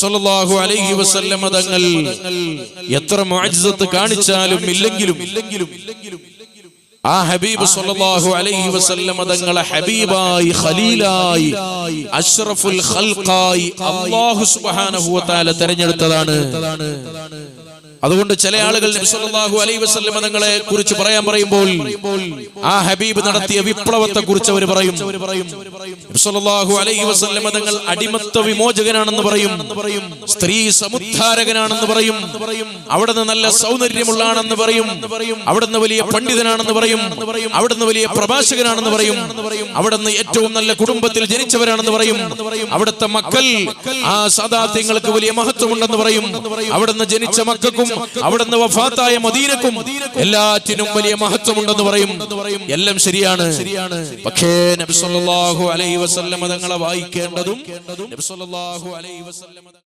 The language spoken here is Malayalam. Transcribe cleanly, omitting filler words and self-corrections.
സല്ലല്ലാഹു അലൈഹി വസല്ലം തങ്ങൾ എത്ര മുഅ്ജിസത്ത് കാണിച്ചാലും ഇല്ലെങ്കിലും ആ ഹബീബ് സല്ലല്ലാഹു അലൈഹി വസല്ലം തങ്ങളെ ഹബീബായി ഖലീലായി അഷ്റഫുൽ ഖൽഖായി അല്ലാഹു സുബ്ഹാനഹു വ തആല തിരഞ്ഞെടുത്തതാണ്. അതുകൊണ്ട് ചില ആളുകൾ നബി സല്ലല്ലാഹു അലൈഹി വസല്ലം തങ്ങളെ കുറിച്ച് പറയുമ്പോൾ ആ ഹബീബ് നടത്തിയ വിപ്ലവത്തെ കുറിച്ച് അവർ പറയും. നബി സല്ലല്ലാഹു അലൈഹി വസല്ലം തങ്ങൾ അടിമത്ത വിമോചകനാണെന്ന് പറയും, സ്ത്രീ സമുദ്ധാരകനാണെന്ന് പറയും, അവിടുന്ന് നല്ല സൗന്ദര്യമുള്ളാണെന്ന് പറയും, അവിടുന്ന് വലിയ പണ്ഡിതനാണെന്ന് പറയും, അവിടുന്ന് വലിയ പ്രഭാഷകനാണെന്ന് പറയും, അവിടുന്ന് ഏറ്റവും നല്ല കുടുംബത്തിൽ ജനിച്ചവരാണെന്ന് പറയും, അവിടുത്തെ മക്കൾ ആ സാദാത്യങ്ങൾക്ക് വലിയ മഹത്വമുണ്ടെന്ന് പറയും, അവിടുന്ന് ജനിച്ച മക്കൾക്കും അവിടുന്ന് വഫാത്തായ മദീനക്കും എല്ലാറ്റിനും വലിയ മഹത്വമുണ്ടെന്ന് പറയും. എല്ലാം ശരിയാണ്. പക്ഷേ നബി സല്ലല്ലാഹു അലൈഹി വസല്ലം തങ്ങളെ വായിക്കേണ്ടതും നബി സല്ലല്ലാഹു അലൈഹി വസല്ലം